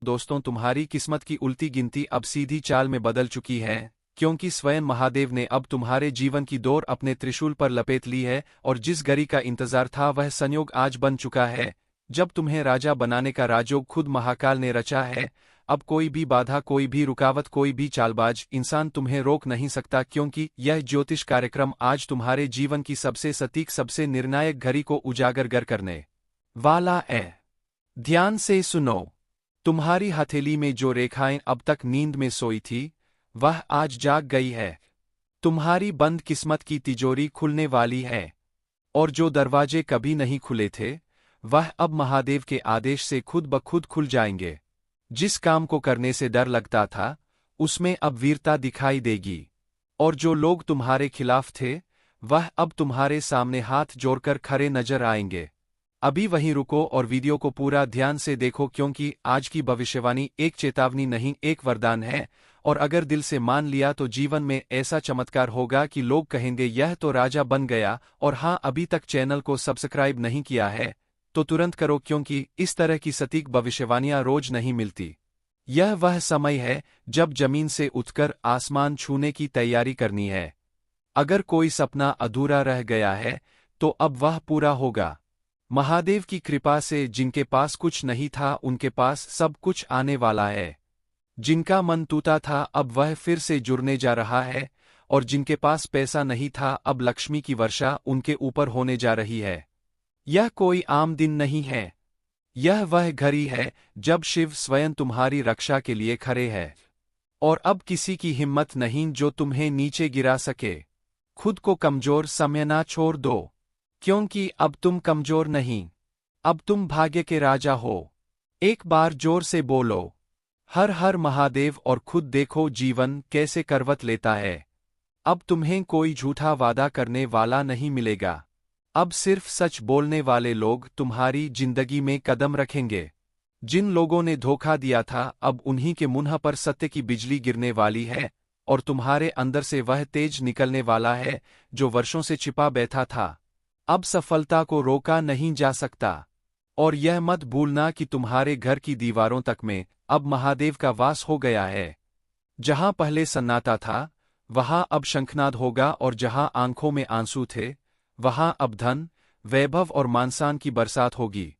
दोस्तों, तुम्हारी किस्मत की उल्टी गिनती अब सीधी चाल में बदल चुकी है, क्योंकि स्वयं महादेव ने अब तुम्हारे जीवन की डोर अपने त्रिशूल पर लपेट ली है और जिस घड़ी का इंतजार था वह संयोग आज बन चुका है। जब तुम्हें राजा बनाने का राजयोग खुद महाकाल ने रचा है, अब कोई भी बाधा, कोई भी रुकावट, कोई भी चालबाज इंसान तुम्हें रोक नहीं सकता, क्योंकि यह ज्योतिष कार्यक्रम आज तुम्हारे जीवन की सबसे सटीक, सबसे निर्णायक घड़ी को उजागर करने वाला है। ध्यान से सुनो। तुम्हारी हथेली में जो रेखाएं अब तक नींद में सोई थी, वह आज जाग गई है। तुम्हारी बंद किस्मत की तिजोरी खुलने वाली है, और जो दरवाजे कभी नहीं खुले थे, वह अब महादेव के आदेश से खुद ब खुद खुल जाएंगे। जिस काम को करने से डर लगता था, उसमें अब वीरता दिखाई देगी, और जो लोग तुम्हारे खिलाफ थे, वह अब तुम्हारे सामने हाथ जोड़कर खड़े नजर आएंगे। अभी वहीं रुको और वीडियो को पूरा ध्यान से देखो, क्योंकि आज की भविष्यवाणी एक चेतावनी नहीं, एक वरदान है, और अगर दिल से मान लिया तो जीवन में ऐसा चमत्कार होगा कि लोग कहेंगे यह तो राजा बन गया। और हाँ, अभी तक चैनल को सब्सक्राइब नहीं किया है तो तुरंत करो, क्योंकि इस तरह की सटीक भविष्यवाणियां रोज नहीं मिलती। यह वह समय है जब जमीन से उठकर आसमान छूने की तैयारी करनी है। अगर कोई सपना अधूरा रह गया है तो अब वह पूरा होगा। महादेव की कृपा से जिनके पास कुछ नहीं था, उनके पास सब कुछ आने वाला है। जिनका मन टूटा था, अब वह फिर से जुड़ने जा रहा है, और जिनके पास पैसा नहीं था, अब लक्ष्मी की वर्षा उनके ऊपर होने जा रही है। यह कोई आम दिन नहीं है, यह वह घड़ी है जब शिव स्वयं तुम्हारी रक्षा के लिए खड़े हैं। और अब किसी की हिम्मत नहीं जो तुम्हें नीचे गिरा सके। खुद को कमजोर समझना छोड़ दो, क्योंकि अब तुम कमजोर नहीं, अब तुम भाग्य के राजा हो। एक बार जोर से बोलो, हर हर महादेव, और खुद देखो जीवन कैसे करवट लेता है। अब तुम्हें कोई झूठा वादा करने वाला नहीं मिलेगा। अब सिर्फ सच बोलने वाले लोग तुम्हारी जिंदगी में कदम रखेंगे। जिन लोगों ने धोखा दिया था, अब उन्हीं के मुंह पर सत्य की बिजली गिरने वाली है, और तुम्हारे अंदर से वह तेज निकलने वाला है जो वर्षों से छिपा बैठा था। अब सफलता को रोका नहीं जा सकता। और यह मत भूलना कि तुम्हारे घर की दीवारों तक में अब महादेव का वास हो गया है। जहां पहले सन्नाटा था, वहां अब शंखनाद होगा, और जहां आंखों में आंसू थे, वहां अब धन, वैभव और मानसान की बरसात होगी।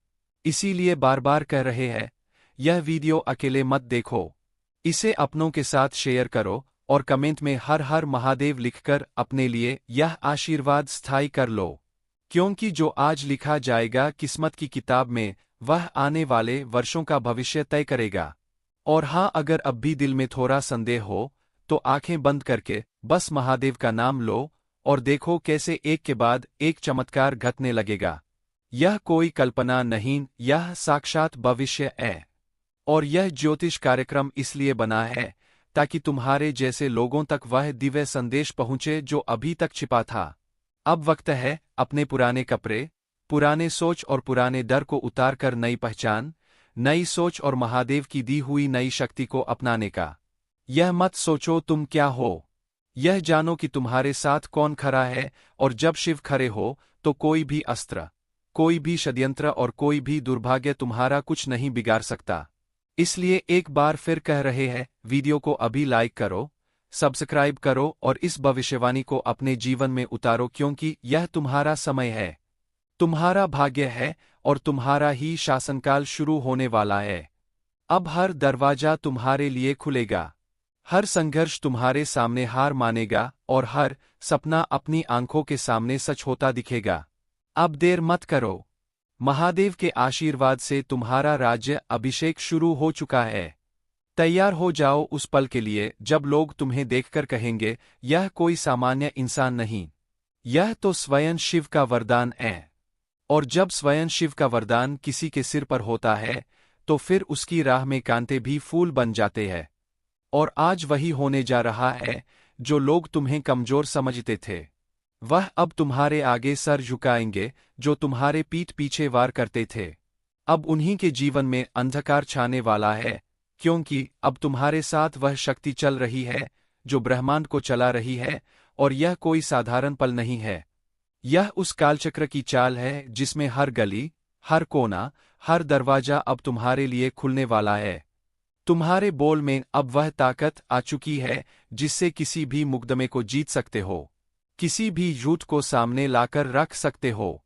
इसीलिए बार बार कह रहे हैं, यह वीडियो अकेले मत देखो, इसे अपनों के साथ शेयर करो, और कमेंट में हर हर महादेव लिखकर अपने लिए यह आशीर्वाद स्थायी कर लो। क्योंकि जो आज लिखा जाएगा किस्मत की किताब में, वह आने वाले वर्षों का भविष्य तय करेगा। और हाँ, अगर अब भी दिल में थोड़ा संदेह हो, तो आंखें बंद करके बस महादेव का नाम लो, और देखो कैसे एक के बाद एक चमत्कार घटने लगेगा। यह कोई कल्पना नहीं, यह साक्षात भविष्य है। और यह ज्योतिष कार्यक्रम इसलिए बना है ताकि तुम्हारे जैसे लोगों तक वह दिव्य संदेश पहुंचे जो अभी तक छिपा था। अब वक्त है अपने पुराने कपड़े, पुराने सोच और पुराने डर को उतार कर नई पहचान, नई सोच और महादेव की दी हुई नई शक्ति को अपनाने का। यह मत सोचो तुम क्या हो, यह जानो कि तुम्हारे साथ कौन खड़ा है। और जब शिव खड़े हो तो कोई भी अस्त्र, कोई भी षड्यंत्र और कोई भी दुर्भाग्य तुम्हारा कुछ नहीं बिगाड़ सकता। इसलिए एक बार फिर कह रहे हैं, वीडियो को अभी लाइक करो, सब्सक्राइब करो, और इस भविष्यवाणी को अपने जीवन में उतारो, क्योंकि यह तुम्हारा समय है, तुम्हारा भाग्य है, और तुम्हारा ही शासनकाल शुरू होने वाला है। अब हर दरवाजा तुम्हारे लिए खुलेगा, हर संघर्ष तुम्हारे सामने हार मानेगा, और हर सपना अपनी आंखों के सामने सच होता दिखेगा। अब देर मत करो, महादेव के आशीर्वाद से तुम्हारा राज्य अभिषेक शुरू हो चुका है। तैयार हो जाओ उस पल के लिए जब लोग तुम्हें देखकर कहेंगे, यह कोई सामान्य इंसान नहीं, यह तो स्वयं शिव का वरदान है। और जब स्वयं शिव का वरदान किसी के सिर पर होता है, तो फिर उसकी राह में कांटे भी फूल बन जाते हैं। और आज वही होने जा रहा है, जो लोग तुम्हें कमजोर समझते थे, वह अब तुम्हारे आगे सर झुकाएंगे। जो तुम्हारे पीठ पीछे वार करते थे, अब उन्हीं के जीवन में अंधकार छाने वाला है, क्योंकि अब तुम्हारे साथ वह शक्ति चल रही है जो ब्रह्मांड को चला रही है। और यह कोई साधारण पल नहीं है, यह उस कालचक्र की चाल है जिसमें हर गली, हर कोना, हर दरवाजा अब तुम्हारे लिए खुलने वाला है। तुम्हारे बोल में अब वह ताकत आ चुकी है जिससे किसी भी मुकदमे को जीत सकते हो, किसी भी झूठ को सामने लाकर रख सकते हो,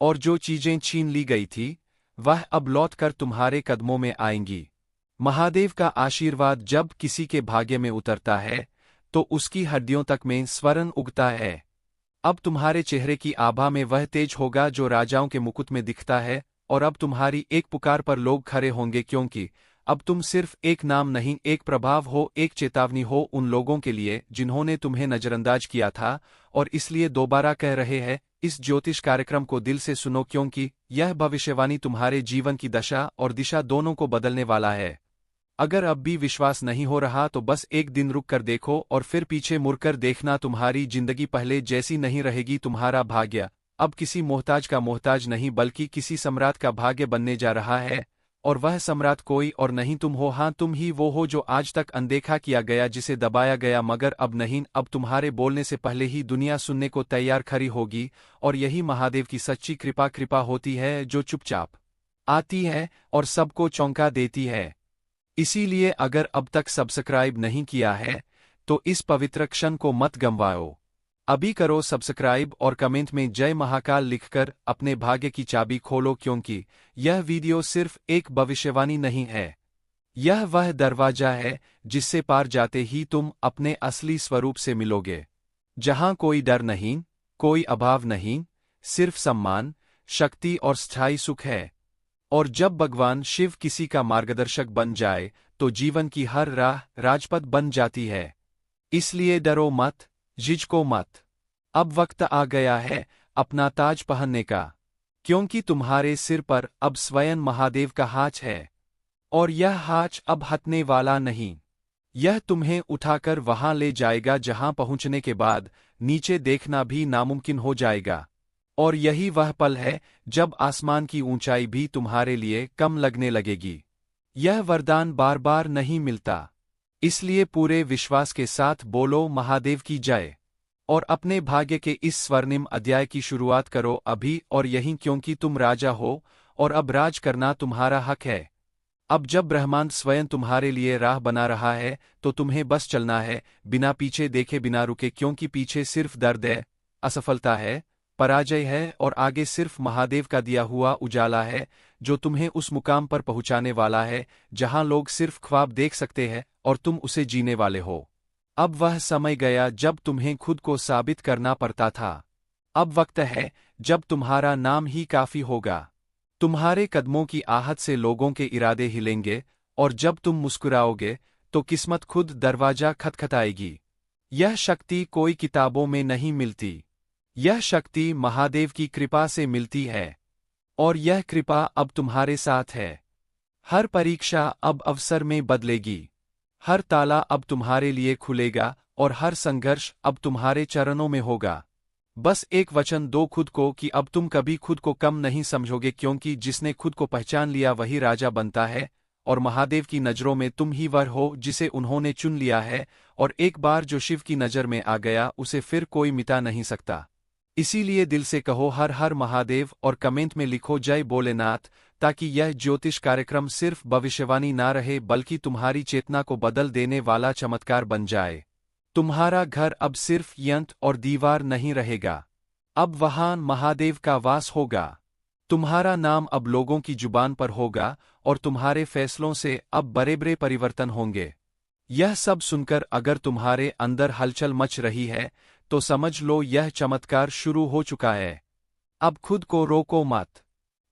और जो चीजें छीन ली गई थी वह अब लौटकर तुम्हारे कदमों में आएंगी। महादेव का आशीर्वाद जब किसी के भाग्य में उतरता है तो उसकी हड्डियों तक में स्वर्ण उगता है। अब तुम्हारे चेहरे की आभा में वह तेज होगा जो राजाओं के मुकुट में दिखता है, और अब तुम्हारी एक पुकार पर लोग खड़े होंगे, क्योंकि अब तुम सिर्फ एक नाम नहीं, एक प्रभाव हो, एक चेतावनी हो उन लोगों के लिए जिन्होंने तुम्हें नजरअंदाज किया था। और इसलिए दोबारा कह रहे हैं, इस ज्योतिष कार्यक्रम को दिल से सुनो, क्योंकि यह भविष्यवाणी तुम्हारे जीवन की दशा और दिशा दोनों को बदलने वाला है। अगर अब भी विश्वास नहीं हो रहा तो बस एक दिन रुक कर देखो और फिर पीछे मुड़कर देखना, तुम्हारी जिंदगी पहले जैसी नहीं रहेगी। तुम्हारा भाग्य अब किसी मोहताज का मोहताज नहीं बल्कि किसी सम्राट का भाग्य बनने जा रहा है, और वह सम्राट कोई और नहीं तुम हो। हाँ, तुम ही वो हो जो आज तक अनदेखा किया गया, जिसे दबाया गया, मगर अब नहीं, अब तुम्हारे बोलने से पहले ही दुनिया सुनने को तैयार खड़ी होगी। और यही महादेव की सच्ची कृपा होती है, जो चुपचाप आती है और सबको चौंका देती है। इसीलिए अगर अब तक सब्सक्राइब नहीं किया है तो इस पवित्र क्षण को मत गंवाओ, अभी करो सब्सक्राइब और कमेंट में जय महाकाल लिखकर अपने भाग्य की चाबी खोलो, क्योंकि यह वीडियो सिर्फ एक भविष्यवाणी नहीं है, यह वह दरवाजा है जिससे पार जाते ही तुम अपने असली स्वरूप से मिलोगे, जहां कोई डर नहीं, कोई अभाव नहीं, सिर्फ सम्मान, शक्ति और स्थायी सुख है। और जब भगवान शिव किसी का मार्गदर्शक बन जाए तो जीवन की हर राह राजपथ बन जाती है। इसलिए डरो मत, झिझको मत। अब वक्त आ गया है अपना ताज पहनने का, क्योंकि तुम्हारे सिर पर अब स्वयं महादेव का हाथ है, और यह हाथ अब हटने वाला नहीं। यह तुम्हें उठाकर वहां ले जाएगा जहां पहुंचने के बाद नीचे देखना भी नामुमकिन हो जाएगा। और यही वह पल है जब आसमान की ऊंचाई भी तुम्हारे लिए कम लगने लगेगी। यह वरदान बार बार नहीं मिलता, इसलिए पूरे विश्वास के साथ बोलो महादेव की जय, और अपने भाग्य के इस स्वर्णिम अध्याय की शुरुआत करो अभी और यहीं, क्योंकि तुम राजा हो और अब राज करना तुम्हारा हक है। अब जब ब्रह्मांड स्वयं तुम्हारे लिए राह बना रहा है तो तुम्हें बस चलना है, बिना पीछे देखे, बिना रुके, क्योंकि पीछे सिर्फ दर्द है, असफलता है, पराजय है, और आगे सिर्फ महादेव का दिया हुआ उजाला है जो तुम्हें उस मुकाम पर पहुंचाने वाला है जहां लोग सिर्फ ख्वाब देख सकते हैं और तुम उसे जीने वाले हो। अब वह समय गया जब तुम्हें खुद को साबित करना पड़ता था। अब वक्त है जब तुम्हारा नाम ही काफी होगा। तुम्हारे कदमों की आहट से लोगों के इरादे हिलेंगे, और जब तुम मुस्कुराओगे तो किस्मत खुद दरवाजा खटखटाएगी। यह शक्ति कोई किताबों में नहीं मिलती, यह शक्ति महादेव की कृपा से मिलती है, और यह कृपा अब तुम्हारे साथ है। हर परीक्षा अब अवसर में बदलेगी, हर ताला अब तुम्हारे लिए खुलेगा, और हर संघर्ष अब तुम्हारे चरणों में होगा। बस एक वचन दो खुद को कि अब तुम कभी खुद को कम नहीं समझोगे, क्योंकि जिसने खुद को पहचान लिया वही राजा बनता है, और महादेव की नज़रों में तुम ही वह हो जिसे उन्होंने चुन लिया है, और एक बार जो शिव की नज़र में आ गया उसे फिर कोई मिटा नहीं सकता। इसीलिए दिल से कहो हर हर महादेव और कमेंट में लिखो जय भोलेनाथ, ताकि यह ज्योतिष कार्यक्रम सिर्फ भविष्यवाणी ना रहे बल्कि तुम्हारी चेतना को बदल देने वाला चमत्कार बन जाए। तुम्हारा घर अब सिर्फ यंत्र और दीवार नहीं रहेगा, अब वहां महादेव का वास होगा। तुम्हारा नाम अब लोगों की जुबान पर होगा, और तुम्हारे फैसलों से अब बड़े बड़े परिवर्तन होंगे। यह सब सुनकर अगर तुम्हारे अंदर हलचल मच रही है तो समझ लो यह चमत्कार शुरू हो चुका है। अब खुद को रोको मत,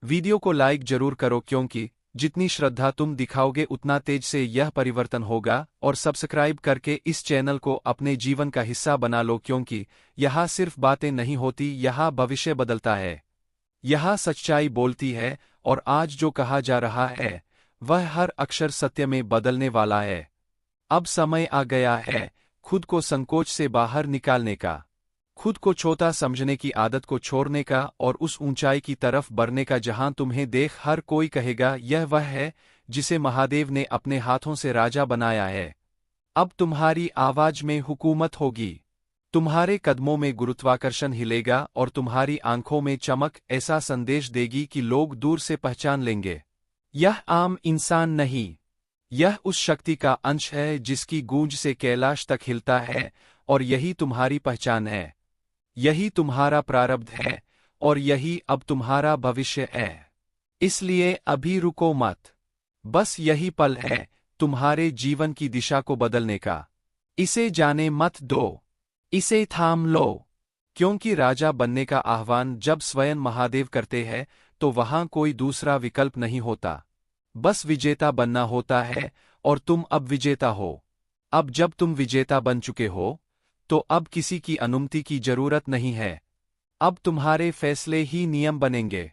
वीडियो को लाइक जरूर करो, क्योंकि जितनी श्रद्धा तुम दिखाओगे उतना तेज से यह परिवर्तन होगा, और सब्सक्राइब करके इस चैनल को अपने जीवन का हिस्सा बना लो, क्योंकि यहाँ सिर्फ बातें नहीं होती, यहाँ भविष्य बदलता है, यहाँ सच्चाई बोलती है, और आज जो कहा जा रहा है वह हर अक्षर सत्य में बदलने वाला है। अब समय आ गया है खुद को संकोच से बाहर निकालने का, खुद को छोटा समझने की आदत को छोड़ने का, और उस ऊंचाई की तरफ बढ़ने का जहां तुम्हें देख हर कोई कहेगा यह वह है जिसे महादेव ने अपने हाथों से राजा बनाया है। अब तुम्हारी आवाज में हुकूमत होगी, तुम्हारे कदमों में गुरुत्वाकर्षण हिलेगा, और तुम्हारी आंखों में चमक ऐसा संदेश देगी कि लोग दूर से पहचान लेंगे, यह आम इंसान नहीं, यह उस शक्ति का अंश है जिसकी गूंज से कैलाश तक हिलता है, और यही तुम्हारी पहचान है। यही तुम्हारा प्रारब्ध है, और यही अब तुम्हारा भविष्य है। इसलिए अभी रुको मत। बस यही पल है तुम्हारे जीवन की दिशा को बदलने का। इसे जाने मत दो। इसे थाम लो। क्योंकि राजा बनने का आह्वान जब स्वयं महादेव करते हैं तो वहां कोई दूसरा विकल्प नहीं होता। बस विजेता बनना होता है, और तुम अब विजेता हो। अब जब तुम विजेता बन चुके हो, तो अब किसी की अनुमति की जरूरत नहीं है। अब तुम्हारे फैसले ही नियम बनेंगे।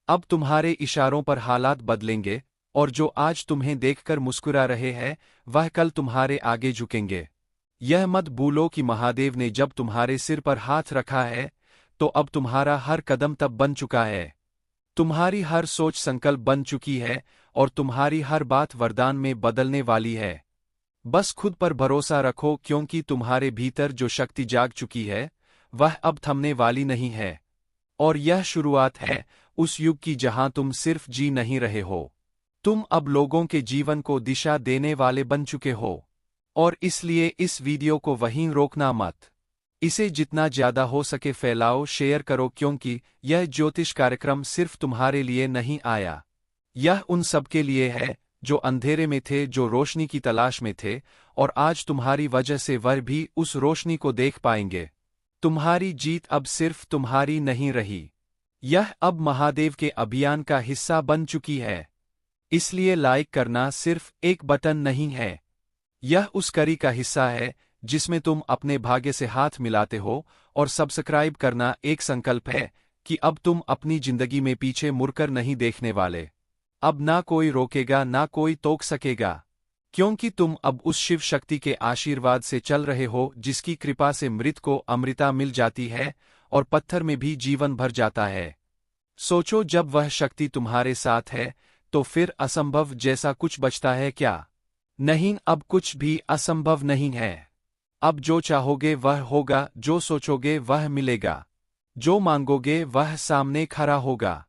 अब तुम्हारे इशारों पर हालात बदलेंगे, और जो आज तुम्हें देखकर मुस्कुरा रहे हैं वह कल तुम्हारे आगे झुकेंगे। यह मत भूलो कि महादेव ने जब तुम्हारे सिर पर हाथ रखा है तो अब तुम्हारा हर कदम तब बन चुका है। तुम्हारी हर सोच संकल्प बन चुकी है, और तुम्हारी हर बात वरदान में बदलने वाली है। बस खुद पर भरोसा रखो, क्योंकि तुम्हारे भीतर जो शक्ति जाग चुकी है वह अब थमने वाली नहीं है। और यह शुरुआत है उस युग की जहां तुम सिर्फ जी नहीं रहे हो, तुम अब लोगों के जीवन को दिशा देने वाले बन चुके हो। और इसलिए इस वीडियो को वहीं रोकना मत। इसे जितना ज्यादा हो सके फैलाओ, शेयर करो, क्योंकि यह ज्योतिष कार्यक्रम सिर्फ तुम्हारे लिए नहीं आया। यह उन सबके लिए है जो अंधेरे में थे, जो रोशनी की तलाश में थे, और आज तुम्हारी वजह से वह भी उस रोशनी को देख पाएंगे। तुम्हारी जीत अब सिर्फ तुम्हारी नहीं रही, यह अब महादेव के अभियान का हिस्सा बन चुकी है। इसलिए लाइक करना सिर्फ एक बटन नहीं है, यह उस कड़ी का हिस्सा है जिसमें तुम अपने भाग्य से हाथ मिलाते हो, और सब्सक्राइब करना एक संकल्प है कि अब तुम अपनी जिंदगी में पीछे मुड़कर नहीं देखने वाले। अब ना कोई रोकेगा, ना कोई टोक सकेगा, क्योंकि तुम अब उस शिव शक्ति के आशीर्वाद से चल रहे हो जिसकी कृपा से मृत को अमृता मिल जाती है और पत्थर में भी जीवन भर जाता है। सोचो, जब वह शक्ति तुम्हारे साथ है तो फिर असंभव जैसा कुछ बचता है क्या? नहीं, अब कुछ भी असंभव नहीं है। अब जो चाहोगे वह होगा, जो सोचोगे वह मिलेगा, जो मांगोगे वह सामने खड़ा होगा।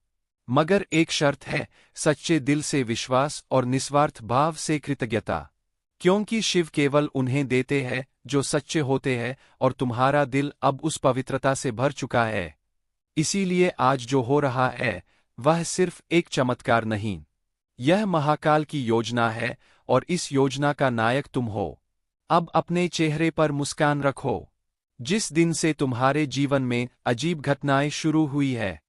मगर एक शर्त है, सच्चे दिल से विश्वास और निस्वार्थ भाव से कृतज्ञता, क्योंकि शिव केवल उन्हें देते हैं जो सच्चे होते हैं, और तुम्हारा दिल अब उस पवित्रता से भर चुका है। इसीलिए आज जो हो रहा है वह सिर्फ एक चमत्कार नहीं, यह महाकाल की योजना है, और इस योजना का नायक तुम हो। अब अपने चेहरे पर मुस्कान रखो। जिस दिन से तुम्हारे जीवन में अजीब घटनाएं शुरू हुई है,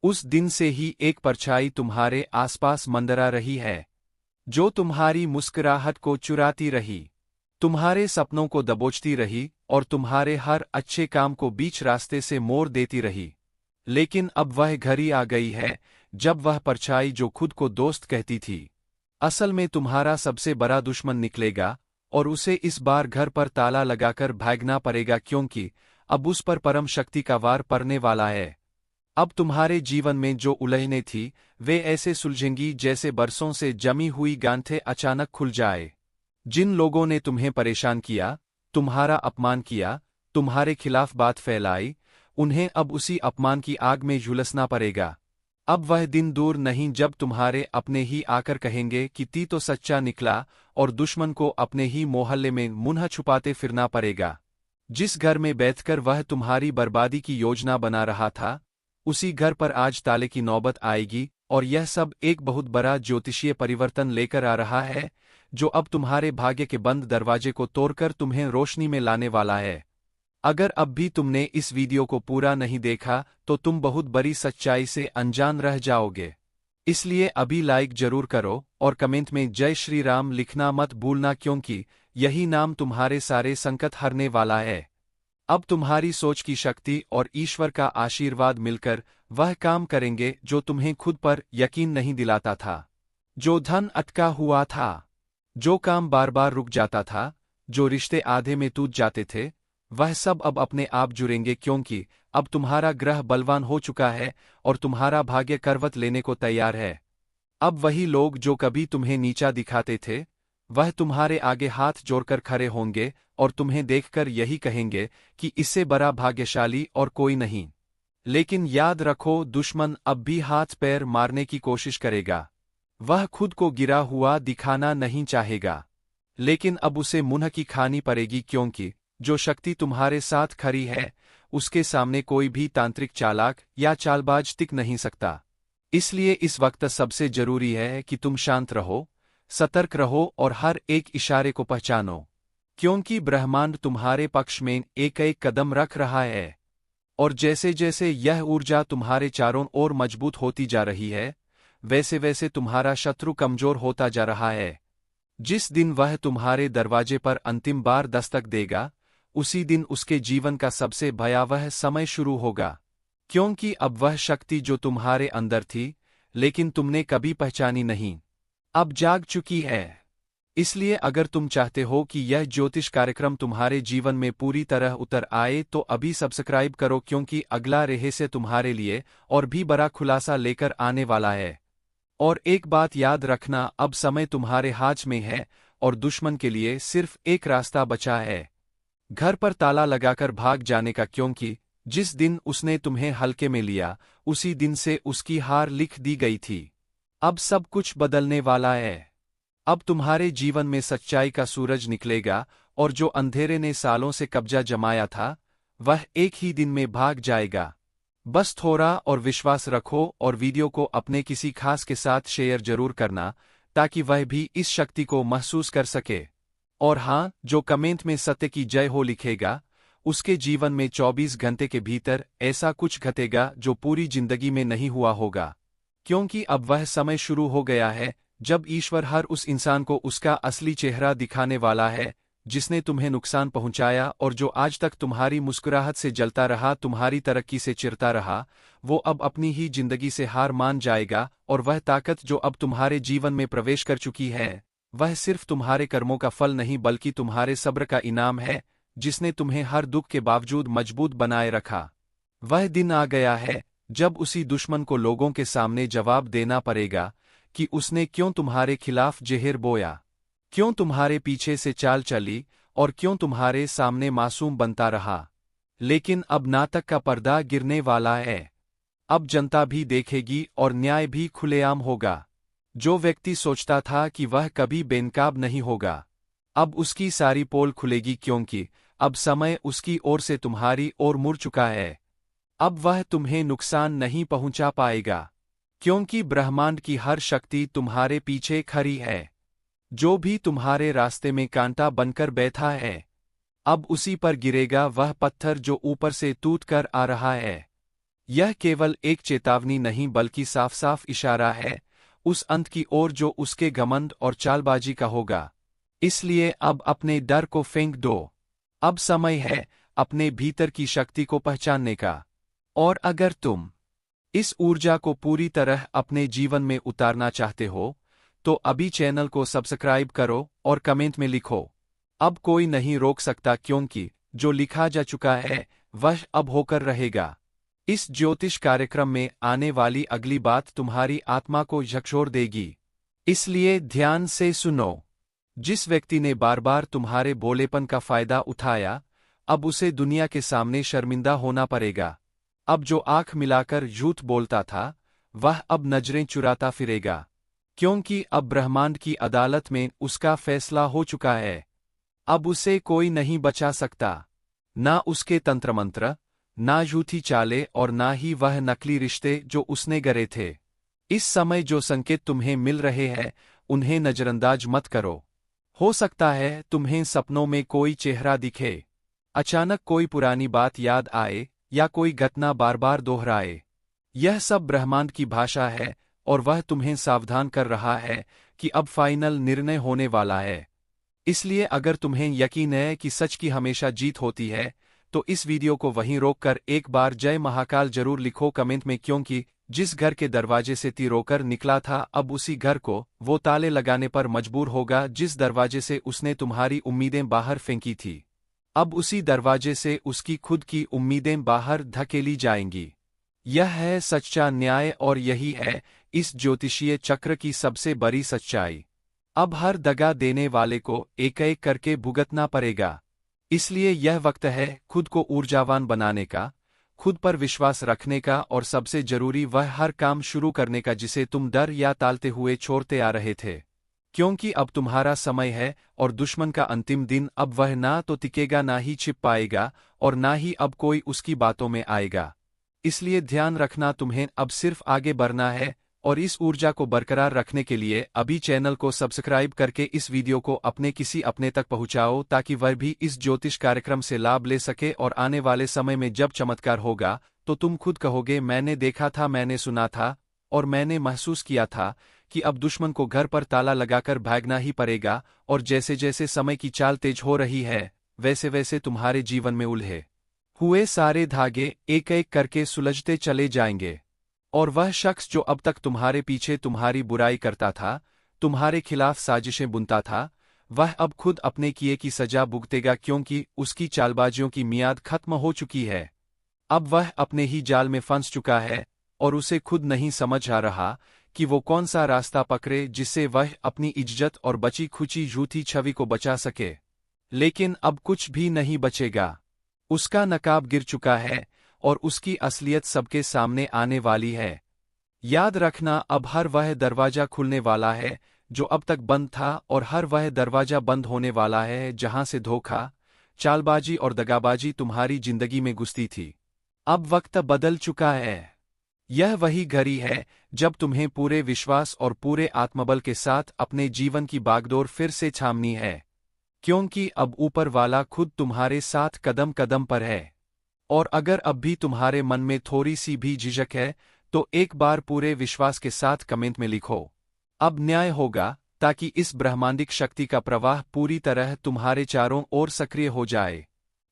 उस दिन से ही एक परछाई तुम्हारे आसपास मंडरा रही है, जो तुम्हारी मुस्कुराहट को चुराती रही, तुम्हारे सपनों को दबोचती रही, और तुम्हारे हर अच्छे काम को बीच रास्ते से मोड़ देती रही। लेकिन अब वह घड़ी आ गई है जब वह परछाई जो खुद को दोस्त कहती थी, असल में तुम्हारा सबसे बड़ा दुश्मन निकलेगा, और उसे इस बार घर पर ताला लगाकर भागना पड़ेगा, क्योंकि अब उस पर परम शक्ति का वार पड़ने वाला है। अब तुम्हारे जीवन में जो उलझने थी वे ऐसे सुलझेंगी जैसे बरसों से जमी हुई गांठें अचानक खुल जाए। जिन लोगों ने तुम्हें परेशान किया, तुम्हारा अपमान किया, तुम्हारे खिलाफ बात फैलाई, उन्हें अब उसी अपमान की आग में झुलसना पड़ेगा। अब वह दिन दूर नहीं जब तुम्हारे अपने ही आकर कहेंगे कि ती तो सच्चा निकला, और दुश्मन को अपने ही मोहल्ले में मुंह छुपाते फिरना पड़ेगा। जिस घर में बैठकर वह तुम्हारी बर्बादी की योजना बना रहा था, उसी घर पर आज ताले की नौबत आएगी, और यह सब एक बहुत बड़ा ज्योतिषीय परिवर्तन लेकर आ रहा है, जो अब तुम्हारे भाग्य के बंद दरवाजे को तोड़कर तुम्हें रोशनी में लाने वाला है। अगर अब भी तुमने इस वीडियो को पूरा नहीं देखा तो तुम बहुत बड़ी सच्चाई से अनजान रह जाओगे। इसलिए अभी लाइक जरूर करो, और कमेंट में जय श्री राम लिखना मत भूलना, क्योंकि यही नाम तुम्हारे सारे संकट हरने वाला है। अब तुम्हारी सोच की शक्ति और ईश्वर का आशीर्वाद मिलकर वह काम करेंगे जो तुम्हें खुद पर यकीन नहीं दिलाता था। जो धन अटका हुआ था, जो काम बार बार रुक जाता था, जो रिश्ते आधे में टूट जाते थे, वह सब अब अपने आप जुड़ेंगे, क्योंकि अब तुम्हारा ग्रह बलवान हो चुका है और तुम्हारा भाग्य करवट लेने को तैयार है। अब वही लोग जो कभी तुम्हें नीचा दिखाते थे, वह तुम्हारे आगे हाथ जोड़कर खड़े होंगे और तुम्हें देखकर यही कहेंगे कि इससे बड़ा भाग्यशाली और कोई नहीं। लेकिन याद रखो, दुश्मन अब भी हाथ पैर मारने की कोशिश करेगा। वह खुद को गिरा हुआ दिखाना नहीं चाहेगा, लेकिन अब उसे मुंह की खानी पड़ेगी, क्योंकि जो शक्ति तुम्हारे साथ खड़ी है उसके सामने कोई भी तांत्रिक चालाक या चालबाज टिक नहीं सकता। इसलिए इस वक्त सबसे जरूरी है कि तुम शांत रहो, सतर्क रहो और हर एक इशारे को पहचानो, क्योंकि ब्रह्मांड तुम्हारे पक्ष में एक एक कदम रख रहा है। और जैसे जैसे यह ऊर्जा तुम्हारे चारों ओर मजबूत होती जा रही है, वैसे वैसे तुम्हारा शत्रु कमजोर होता जा रहा है। जिस दिन वह तुम्हारे दरवाजे पर अंतिम बार दस्तक देगा, उसी दिन उसके जीवन का सबसे भयावह समय शुरू होगा, क्योंकि अब वह शक्ति जो तुम्हारे अंदर थी लेकिन तुमने कभी पहचानी नहीं, अब जाग चुकी है। इसलिए अगर तुम चाहते हो कि यह ज्योतिष कार्यक्रम तुम्हारे जीवन में पूरी तरह उतर आए तो अभी सब्सक्राइब करो, क्योंकि अगला रहस्य तुम्हारे लिए और भी बड़ा खुलासा लेकर आने वाला है। और एक बात याद रखना, अब समय तुम्हारे हाथ में है और दुश्मन के लिए सिर्फ एक रास्ता बचा है, घर पर ताला लगाकर भाग जाने का, क्योंकि जिस दिन उसने तुम्हें हल्के में लिया उसी दिन से उसकी हार लिख दी गई थी। अब सब कुछ बदलने वाला है। अब तुम्हारे जीवन में सच्चाई का सूरज निकलेगा और जो अंधेरे ने सालों से कब्जा जमाया था वह एक ही दिन में भाग जाएगा। बस थोड़ा और विश्वास रखो और वीडियो को अपने किसी खास के साथ शेयर जरूर करना, ताकि वह भी इस शक्ति को महसूस कर सके। और हाँ, जो कमेंट में सत्य की जय हो लिखेगा उसके जीवन में 24 घंटे के भीतर ऐसा कुछ घटेगा जो पूरी जिंदगी में नहीं हुआ होगा, क्योंकि अब वह समय शुरू हो गया है जब ईश्वर हर उस इंसान को उसका असली चेहरा दिखाने वाला है जिसने तुम्हें नुकसान पहुंचाया और जो आज तक तुम्हारी मुस्कुराहट से जलता रहा, तुम्हारी तरक्की से चिरता रहा। वो अब अपनी ही जिंदगी से हार मान जाएगा और वह ताकत जो अब तुम्हारे जीवन में प्रवेश कर चुकी है वह सिर्फ तुम्हारे कर्मों का फल नहीं बल्कि तुम्हारे सब्र का इनाम है, जिसने तुम्हें हर दुख के बावजूद मजबूत बनाए रखा। वह दिन आ गया है जब उसी दुश्मन को लोगों के सामने जवाब देना पड़ेगा कि उसने क्यों तुम्हारे खिलाफ जहर बोया, क्यों तुम्हारे पीछे से चाल चली और क्यों तुम्हारे सामने मासूम बनता रहा। लेकिन अब नाटक का पर्दा गिरने वाला है। अब जनता भी देखेगी और न्याय भी खुलेआम होगा। जो व्यक्ति सोचता था कि वह कभी बेनकाब नहीं होगा, अब उसकी सारी पोल खुलेगी, क्योंकि अब समय उसकी ओर से तुम्हारी ओर मुड़ चुका है। अब वह तुम्हें नुकसान नहीं पहुंचा पाएगा, क्योंकि ब्रह्मांड की हर शक्ति तुम्हारे पीछे खड़ी है। जो भी तुम्हारे रास्ते में कांटा बनकर बैठा है अब उसी पर गिरेगा वह पत्थर जो ऊपर से टूट कर आ रहा है। यह केवल एक चेतावनी नहीं बल्कि साफ साफ इशारा है उस अंत की ओर जो उसके घमंड और चालबाजी का होगा। इसलिए अब अपने डर को फेंक दो। अब समय है अपने भीतर की शक्ति को पहचानने का। और अगर तुम इस ऊर्जा को पूरी तरह अपने जीवन में उतारना चाहते हो तो अभी चैनल को सब्सक्राइब करो और कमेंट में लिखो, अब कोई नहीं रोक सकता, क्योंकि जो लिखा जा चुका है वह अब होकर रहेगा। इस ज्योतिष कार्यक्रम में आने वाली अगली बात तुम्हारी आत्मा को झकझोर देगी, इसलिए ध्यान से सुनो। जिस व्यक्ति ने बार बार तुम्हारे भोलेपन का फायदा उठाया अब उसे दुनिया के सामने शर्मिंदा होना पड़ेगा। अब जो आंख मिलाकर झूठ बोलता था वह अब नजरें चुराता फिरेगा, क्योंकि अब ब्रह्मांड की अदालत में उसका फैसला हो चुका है। अब उसे कोई नहीं बचा सकता, ना उसके तंत्र मंत्र, ना झूठी चालें और ना ही वह नकली रिश्ते जो उसने गढ़े थे। इस समय जो संकेत तुम्हें मिल रहे हैं उन्हें नजरअंदाज मत करो। हो सकता है तुम्हें सपनों में कोई चेहरा दिखे, अचानक कोई पुरानी बात याद आए या कोई घटना बार बार दोहराए। यह सब ब्रह्मांड की भाषा है और वह तुम्हें सावधान कर रहा है कि अब फाइनल निर्णय होने वाला है। इसलिए अगर तुम्हें यकीन है कि सच की हमेशा जीत होती है तो इस वीडियो को वहीं रोककर एक बार जय महाकाल जरूर लिखो कमेंट में, क्योंकि जिस घर के दरवाजे से तीर होकर निकला था अब उसी घर को वो ताले लगाने पर मजबूर होगा जिस दरवाजे से उसने तुम्हारी उम्मीदें बाहर फेंकी थी। अब उसी दरवाजे से उसकी खुद की उम्मीदें बाहर धकेली जाएंगी। यह है सच्चा न्याय और यही है इस ज्योतिषीय चक्र की सबसे बड़ी सच्चाई। अब हर दगा देने वाले को एक एक करके भुगतना पड़ेगा। इसलिए यह वक्त है खुद को ऊर्जावान बनाने का, खुद पर विश्वास रखने का और सबसे जरूरी वह हर काम शुरू करने का जिसे तुम डर या टालते हुए छोड़ते आ रहे थे। क्योंकि अब तुम्हारा समय है और दुश्मन का अंतिम दिन अब वह ना तो टिकेगा ना ही छिप पाएगा और ना ही अब कोई उसकी बातों में आएगा। इसलिए ध्यान रखना तुम्हें अब सिर्फ आगे बढ़ना है और इस ऊर्जा को बरकरार रखने के लिए अभी चैनल को सब्सक्राइब करके इस वीडियो को किसी अपने तक पहुंचाओ ताकि वह भी इस ज्योतिष कार्यक्रम से लाभ ले सके और आने वाले समय में जब चमत्कार होगा तो तुम खुद कहोगे मैंने देखा था, मैंने सुना था और मैंने महसूस किया था कि अब दुश्मन को घर पर ताला लगाकर भागना ही पड़ेगा। और जैसे जैसे समय की चाल तेज हो रही है वैसे वैसे तुम्हारे जीवन में उलझे हुए सारे धागे एक एक करके सुलझते चले जाएंगे और वह शख्स जो अब तक तुम्हारे पीछे तुम्हारी बुराई करता था, तुम्हारे खिलाफ साजिशें बुनता था, वह अब खुद अपने किए की सजा भुगतेगा क्योंकि उसकी चालबाजियों की मियाद खत्म हो चुकी है। अब वह अपने ही जाल में फंस चुका है और उसे खुद नहीं समझ आ रहा कि वो कौन सा रास्ता पकड़े जिससे वह अपनी इज्जत और बची खुची झूठी छवि को बचा सके। लेकिन अब कुछ भी नहीं बचेगा। उसका नकाब गिर चुका है और उसकी असलियत सबके सामने आने वाली है। याद रखना अब हर वह दरवाजा खुलने वाला है जो अब तक बंद था और हर वह दरवाजा बंद होने वाला है जहां से धोखा, चालबाजी और दगाबाजी तुम्हारी जिंदगी में घुसती थी। अब वक्त बदल चुका है। यह वही घड़ी है जब तुम्हें पूरे विश्वास और पूरे आत्मबल के साथ अपने जीवन की बागडोर फिर से थामनी है, क्योंकि अब ऊपर वाला खुद तुम्हारे साथ कदम कदम पर है। और अगर अब भी तुम्हारे मन में थोड़ी सी भी झिझक है तो एक बार पूरे विश्वास के साथ कमेंट में लिखो, अब न्याय होगा, ताकि इस ब्रह्मांडिक शक्ति का प्रवाह पूरी तरह तुम्हारे चारों ओर सक्रिय हो जाए।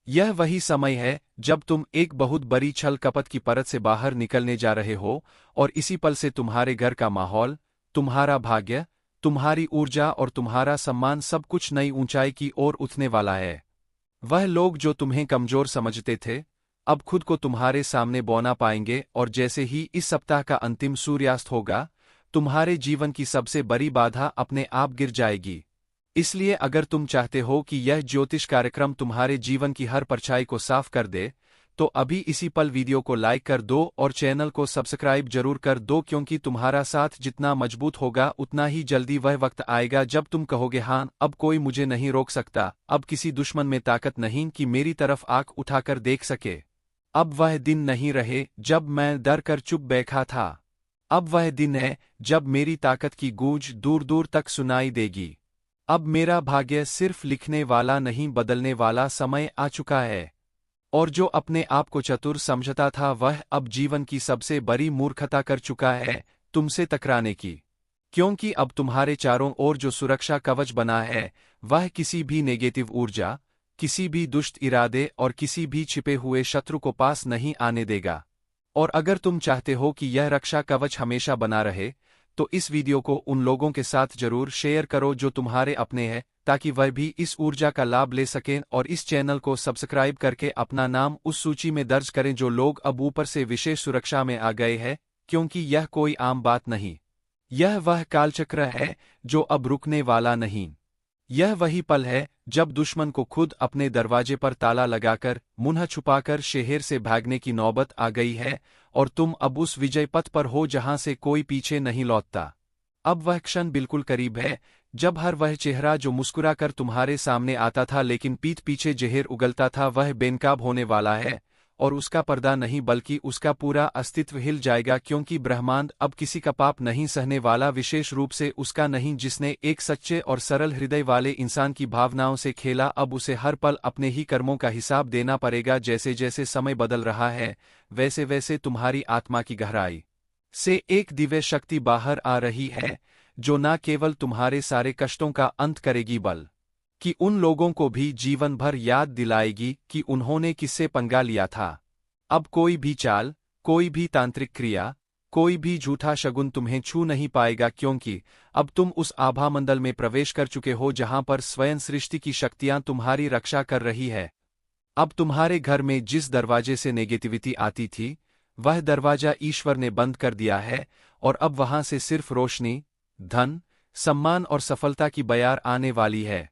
यह वही समय है जब तुम एक बहुत बड़ी छल कपट की परत से बाहर निकलने जा रहे हो और इसी पल से तुम्हारे घर का माहौल, तुम्हारा भाग्य, तुम्हारी ऊर्जा और तुम्हारा सम्मान सब कुछ नई ऊंचाई की ओर उठने वाला है। वह लोग जो तुम्हें कमजोर समझते थे अब खुद को तुम्हारे सामने बौना पाएंगे और जैसे ही इस सप्ताह का अंतिम सूर्यास्त होगा तुम्हारे जीवन की सबसे बड़ी बाधा अपने आप गिर जाएगी। इसलिए अगर तुम चाहते हो कि यह ज्योतिष कार्यक्रम तुम्हारे जीवन की हर परछाई को साफ कर दे तो अभी इसी पल वीडियो को लाइक कर दो और चैनल को सब्सक्राइब जरूर कर दो, क्योंकि तुम्हारा साथ जितना मजबूत होगा उतना ही जल्दी वह वक्त आएगा जब तुम कहोगे हाँ अब कोई मुझे नहीं रोक सकता, अब किसी दुश्मन में ताकत नहीं कि मेरी तरफ आंख उठाकर देख सके। अब वह दिन नहीं रहे जब मैं डर कर चुप बैठा था। अब वह दिन है जब मेरी ताकत की गूंज दूर दूर तक सुनाई देगी। अब मेरा भाग्य सिर्फ लिखने वाला नहीं बदलने वाला समय आ चुका है। और जो अपने आप को चतुर समझता था वह अब जीवन की सबसे बड़ी मूर्खता कर चुका है तुमसे टकराने की, क्योंकि अब तुम्हारे चारों ओर जो सुरक्षा कवच बना है वह किसी भी नेगेटिव ऊर्जा, किसी भी दुष्ट इरादे और किसी भी छिपे हुए शत्रु को पास नहीं आने देगा। और अगर तुम चाहते हो कि यह रक्षा कवच हमेशा बना रहे तो इस वीडियो को उन लोगों के साथ जरूर शेयर करो जो तुम्हारे अपने हैं, ताकि वह भी इस ऊर्जा का लाभ ले सकें और इस चैनल को सब्सक्राइब करके अपना नाम उस सूची में दर्ज करें जो लोग अब ऊपर से विशेष सुरक्षा में आ गए हैं, क्योंकि यह कोई आम बात नहीं। यह वह कालचक्र है जो अब रुकने वाला नहीं। यह वही पल है जब दुश्मन को खुद अपने दरवाजे पर ताला लगाकर मुंह छुपाकर शहर से भागने की नौबत आ गई है और तुम अब उस विजय पथ पर हो जहां से कोई पीछे नहीं लौटता। अब वह क्षण बिल्कुल करीब है जब हर वह चेहरा जो मुस्कुराकर तुम्हारे सामने आता था लेकिन पीठ पीछे जहर उगलता था वह बेनकाब होने वाला है और उसका पर्दा नहीं बल्कि उसका पूरा अस्तित्व हिल जाएगा, क्योंकि ब्रह्मांड अब किसी का पाप नहीं सहने वाला, विशेष रूप से उसका नहीं जिसने एक सच्चे और सरल हृदय वाले इंसान की भावनाओं से खेला। अब उसे हर पल अपने ही कर्मों का हिसाब देना पड़ेगा। जैसे जैसे समय बदल रहा है वैसे वैसे तुम्हारी आत्मा की गहराई से एक दिव्य शक्ति बाहर आ रही है जो न केवल तुम्हारे सारे कष्टों का अंत करेगी बल्कि उन लोगों को भी जीवन भर याद दिलाएगी कि उन्होंने किससे पंगा लिया था। अब कोई भी चाल, कोई भी तांत्रिक क्रिया, कोई भी झूठा शगुन तुम्हें छू नहीं पाएगा, क्योंकि अब तुम उस आभामंडल में प्रवेश कर चुके हो जहां पर स्वयं सृष्टि की शक्तियां तुम्हारी रक्षा कर रही है। अब तुम्हारे घर में जिस दरवाजे से नेगेटिविटी आती थी वह दरवाजा ईश्वर ने बंद कर दिया है और अब वहां से सिर्फ रोशनी, धन, सम्मान और सफलता की बयार आने वाली है।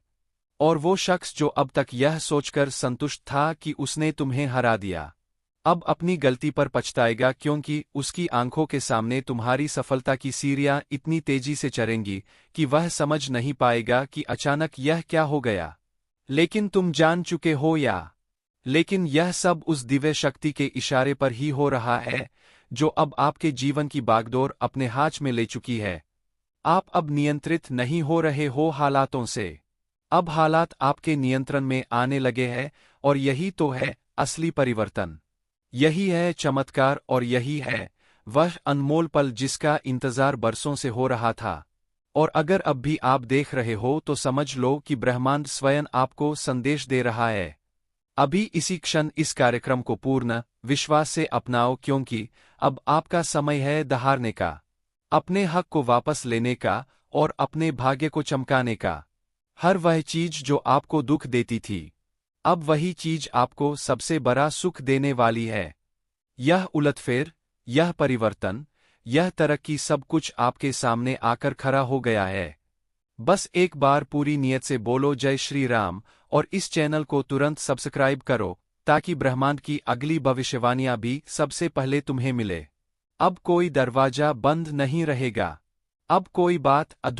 और वो शख्स जो अब तक यह सोचकर संतुष्ट था कि उसने तुम्हें हरा दिया अब अपनी गलती पर पछताएगा क्योंकि उसकी आंखों के सामने तुम्हारी सफलता की सीढ़ियां इतनी तेजी से चढ़ेंगी कि वह समझ नहीं पाएगा कि अचानक यह क्या हो गया। लेकिन तुम जान चुके हो लेकिन यह सब उस दिव्य शक्ति के इशारे पर ही हो रहा है, जो अब आपके जीवन की बागडोर अपने हाथ में ले चुकी है। आप अब नियंत्रित नहीं हो रहे हो हालातों से। अब हालात आपके नियंत्रण में आने लगे हैं, और यही तो है असली परिवर्तन। यही है चमत्कार, और यही है वह अनमोल पल जिसका इंतजार बरसों से हो रहा था। और अगर अब भी आप देख रहे हो तो समझ लो कि ब्रह्मांड स्वयं आपको संदेश दे रहा है। अभी इसी क्षण इस कार्यक्रम को पूर्ण विश्वास से अपनाओ, क्योंकि अब आपका समय है दहाड़ने का, अपने हक को वापस लेने का और अपने भाग्य को चमकाने का। हर वह चीज जो आपको दुख देती थी, अब वही चीज आपको सबसे बड़ा सुख देने वाली है। यह उलटफेर, यह परिवर्तन, यह तरक्की, सब कुछ आपके सामने आकर खड़ा हो गया है। बस एक बार पूरी नियत से बोलो जय श्री राम, और इस चैनल को तुरंत सब्सक्राइब करो ताकि ब्रह्मांड की अगली भविष्यवाणियां भी सबसे पहले तुम्हें मिले। अब कोई दरवाजा बंद नहीं रहेगा। अब कोई बात अधूरी